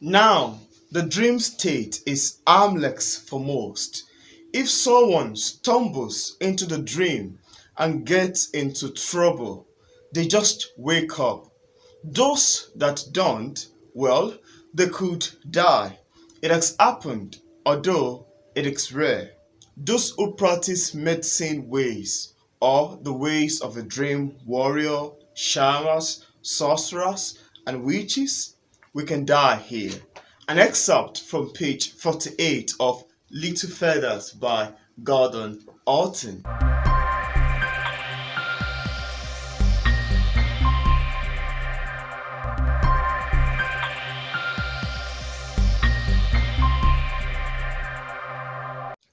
Now, the dream state is harmless for most. If someone stumbles into the dream and gets into trouble, they just wake up. Those that don't, well, they could die. It has happened, although it is rare. Those who practice medicine ways, or the ways of a dream warrior, shamans, sorcerers, and witches, we can die here. An excerpt from page 48 of Little Feathers by Gordon Horton.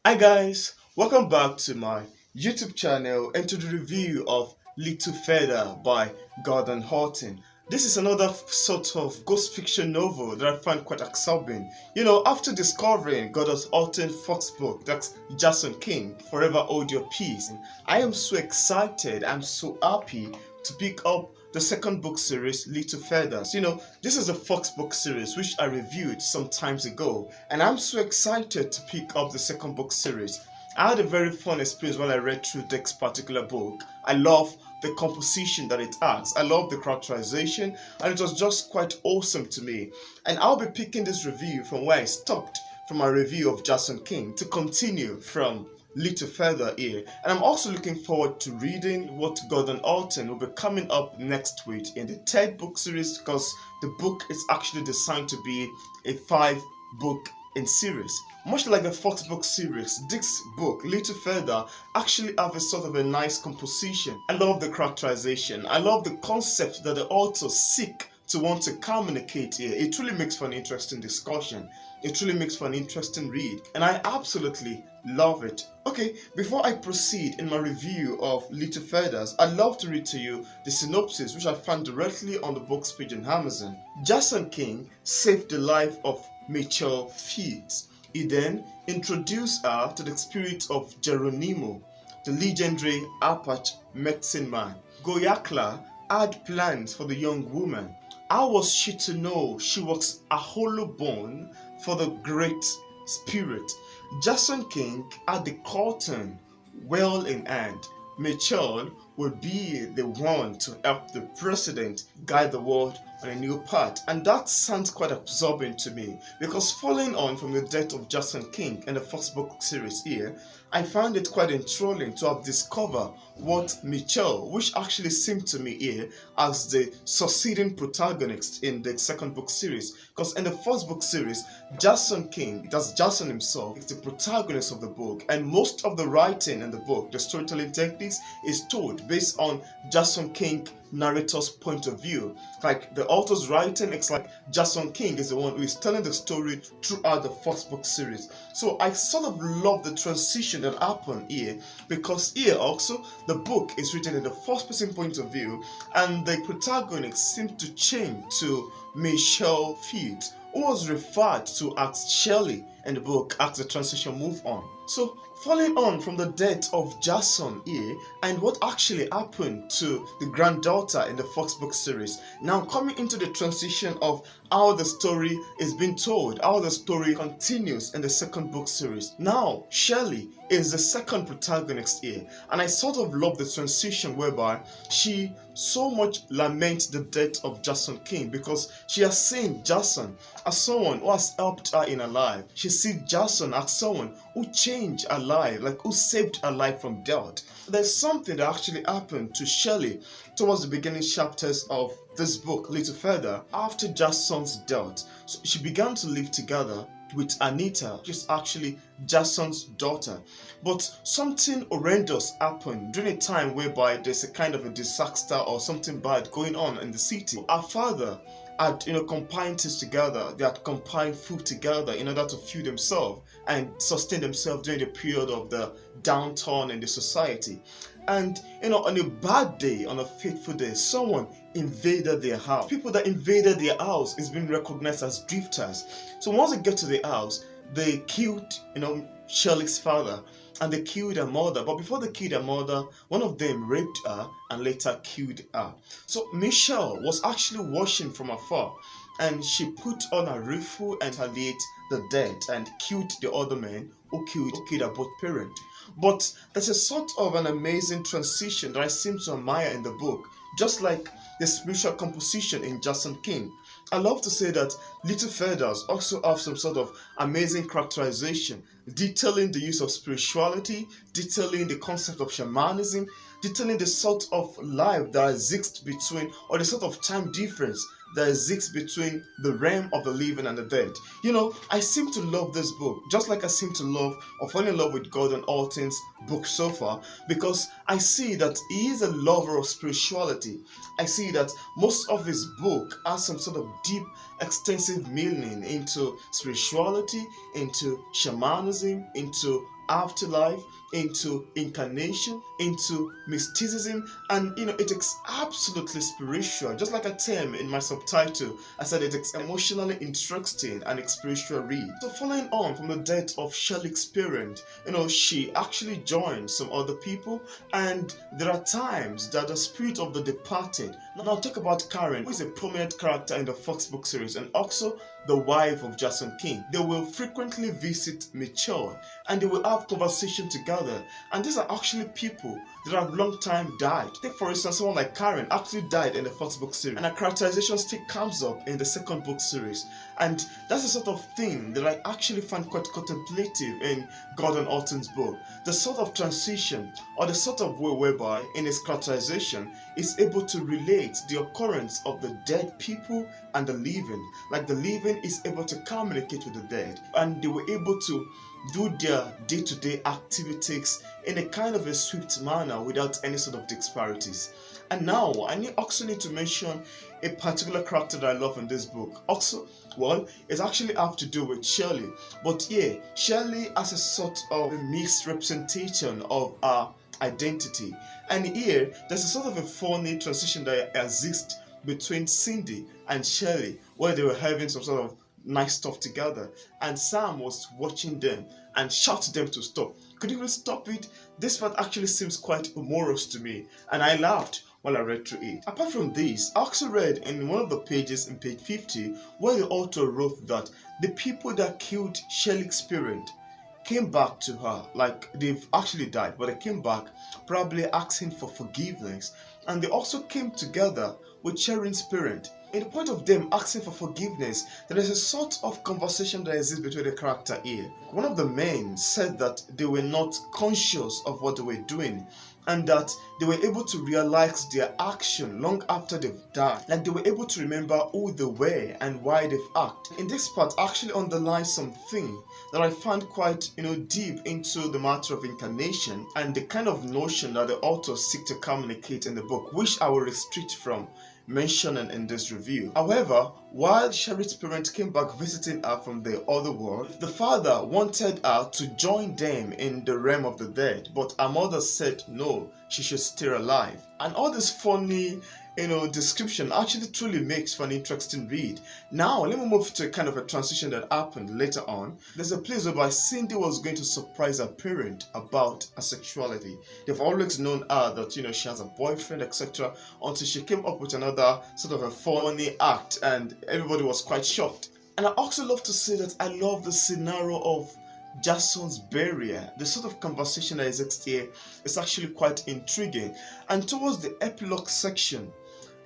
Hi guys, welcome back to my YouTube channel and to the review of Little Feather by Gordon Horton. This is another sort of ghost fiction novel that I find quite absorbing. You know, after discovering Gordon Horton's first book, that's Jason King, Forever Hold Your Peace, I am so excited, I'm so happy to pick up the second book series, Little Feathers. You know, this is the first book series which I reviewed some times ago, and I'm so excited to pick up the second book series. I had a very fun experience when I read through this particular book. I love the composition that it has. I love the characterization, and it was just quite awesome to me. And I'll be picking this review from where I stopped from my review of Jason King to continue from Little Feather here. And I'm also looking forward to reading what Gordon Horton will be coming up next week in the third book series, because the book is actually designed to be a 5-book in series. Much like the first book series, this book, Little Feather, actually have a sort of a nice composition. I love the characterization. I love the concept that the author seek to want to communicate here. It really makes for an interesting discussion. It really makes for an interesting read, and I absolutely love it. Okay, before I proceed in my review of Little Feathers, I'd love to read to you the synopsis which I found directly on the book's page on Amazon. Jason King saved the life of Mitchell Fields. He then introduced her to the spirit of Geronimo, the legendary Apache medicine man. Goyakla had plans for the young woman. How was she to know she was a hollow bone for the great spirit? Jason King had the curtain well in hand. Mitchell would be the one to help the president guide the world on a new path, and that sounds quite absorbing to me, because following on from the death of Jason King in the first book series here, I found it quite enthralling to have discovered what Mitchell, which actually seemed to me here as the succeeding protagonist in the second book series, because in the first book series, Jason King, that's Jason himself, is the protagonist of the book, and most of the writing in the book, the storytelling techniques, is told based on Jason King narrator's point of view. Like the author's writing, it's like Jason King is the one who is telling the story throughout the first book series. So I sort of love the transition that happened here, because here also the book is written in the first person point of view, and the protagonist seems to change to Michelle Fields, who was referred to as Shelley in the book as the transition move on. So following on from the death of Jason here and what actually happened to the granddaughter in the first book series, now coming into the transition of how the story is being told, how the story continues in the second book series. Now Shelley is the second protagonist here, and I sort of love the transition whereby she so much laments the death of Jason King, because she has seen Jason as someone who has helped her in her life. She sees Jason as someone who changed her life, like who saved her life from death. There's something that actually happened to Shelley towards the beginning chapters of this book, Little Feather, after Jason's death. So she began to live together with Anita, which is actually Jason's daughter. But something horrendous happened during a time whereby there's a kind of a disaster or something bad going on in the city. Our father had combined things together. They had combined food together in order to fuel themselves and sustain themselves during the period of the downturn in the society. And on a bad day, on a fateful day, someone invaded their house. People that invaded their house is being recognized as drifters. So once they get to the house, they killed Shelley's father, and they killed her mother. But before they killed her mother, one of them raped her and later killed her. So Michelle was actually watching from afar and she put on a rifle and retaliate the dead and killed the other men who killed her both parents. But there's a sort of an amazing transition that I seem to admire in the book, just like the spiritual composition in Jason King. I love to say that Little Feathers also have some sort of amazing characterization, detailing the use of spirituality, detailing the concept of shamanism, detailing the sort of life that exists between, or the sort of time difference that exists between the realm of the living and the dead. I seem to love this book, just like I seem to love or fall in love with Gordon Horton's book so far, because I see that he is a lover of spirituality. I see that most of his book has some sort of deep, extensive meaning into spirituality, into shamanism, into afterlife, into incarnation, into mysticism, and it is absolutely spiritual. Just like I term in my subtitle, I said it is emotionally interesting and a spiritual read. So following on from the death of Shelley's parent, she actually joined some other people, and there are times that the spirit of the departed. Now talk about Karen, who is a prominent character in the Fox book series and also the wife of Jason King. They will frequently visit Mitchell and they will have conversation together, and these are actually people that have long time died. Take for instance someone like Karen actually died in the first book series, and her characterization still comes up in the second book series, and that's the sort of thing that I actually find quite contemplative in Gordon Horton's book. The sort of transition or the sort of way whereby in his characterization is able to relate the occurrence of the dead people and the living. Like the living is able to communicate with the dead, and they were able to do their day-to-day activities in a kind of a swift manner without any sort of disparities. And now I also need to mention a particular character that I love in this book. Also, well, it actually have to do with Shelley. But yeah, Shelley has a sort of a mixed representation of our identity. And here, there's a sort of a funny transition that exists between Cindy and Shelley, where they were having some sort of nice stuff together, and Sam was watching them and shouted them to stop. Could you even stop it? This part actually seems quite humorous to me, and I laughed while I read through it. Apart from this, I also read in one of the pages in page 50 where the author wrote that the people that killed Shelley's parent came back to her, like they've actually died, but they came back probably asking for forgiveness, and they also came together with Sharon's parent. In the point of them asking for forgiveness, there is a sort of conversation that exists between the character here. One of the men said that they were not conscious of what they were doing, and that they were able to realize their action long after they've died. Like they were able to remember who they were and why they've acted. In this part actually underlines something that I found quite deep into the matter of incarnation and the kind of notion that the author seek to communicate in the book, which I will restrict from mentioning in this review. However, while Sherry's parents came back visiting her from the other world, the father wanted her to join them in the realm of the dead, but her mother said no, she should stay alive. And all this funny description actually truly makes for an interesting read. Now let me move to a kind of a transition that happened later on. There's a place whereby Cindy was going to surprise her parent about her sexuality. They've always known her that she has a boyfriend, etc., until she came up with another sort of a funny act, and everybody was quite shocked. And I also love to say that I love the scenario of Jason's burial. The sort of conversation that exists here is actually quite intriguing. And towards the epilogue section,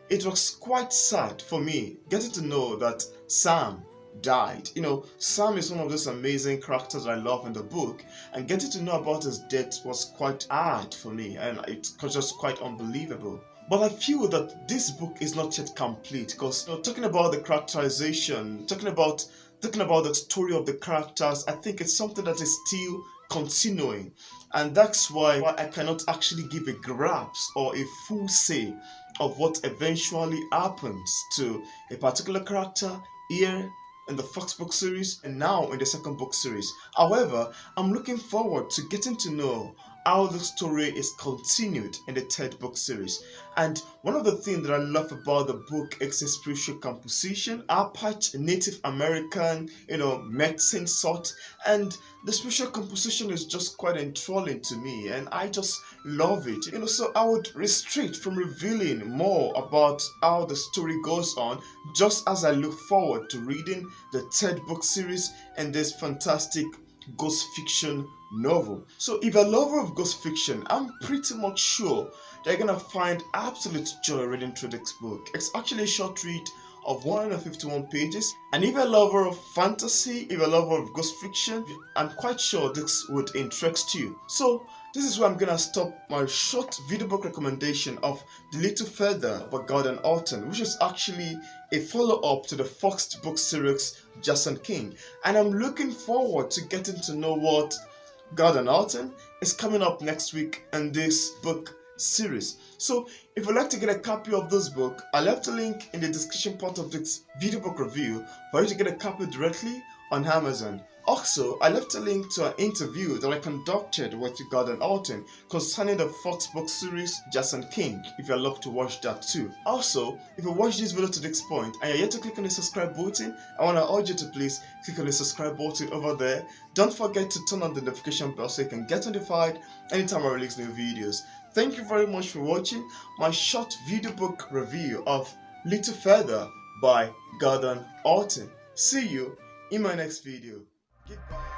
it was quite sad for me getting to know that Sam died. Sam is one of those amazing characters that I love in the book, and getting to know about his death was quite hard for me, and it was just quite unbelievable. But I feel that this book is not yet complete, because talking about the characterization, talking about the story of the characters, I think it's something that is still continuing, and that's why I cannot actually give a grasp or a full say of what eventually happens to a particular character here in the first book series and now in the second book series. However, I'm looking forward to getting to know how the story is continued in the third book series. And one of the things that I love about the book is its spiritual composition, Apache Native American, medicine sort, and the spiritual composition is just quite enthralling to me, and I just love it. So I would restrict from revealing more about how the story goes on, just as I look forward to reading the third book series and this fantastic ghost fiction novel. So if you're a lover of ghost fiction, I'm pretty much sure that you're gonna find absolute joy reading through this book. It's actually a short read of 151 pages, and if you're a lover of fantasy, if you're a lover of ghost fiction, I'm quite sure this would interest you. So this is where I'm gonna stop my short video book recommendation of The Little Feather by Gordon Horton, which is actually a follow-up to the first book series Jason King, and I'm looking forward to getting to know what Gordon Horton is coming up next week in this book series. So if you'd like to get a copy of this book, I left a link in the description part of this video book review for you to get a copy directly on Amazon. Also, I left a link to an interview that I conducted with Gordon Horton concerning the Fox book series Jason King, if you're lucky to watch that too. Also, if you watch this video to this point and you're yet to click on the subscribe button, I want to urge you to please click on the subscribe button over there. Don't forget to turn on the notification bell so you can get notified anytime I release new videos. Thank you very much for watching my short video book review of Little Feather by Gordon Horton. See you in my next video. Goodbye.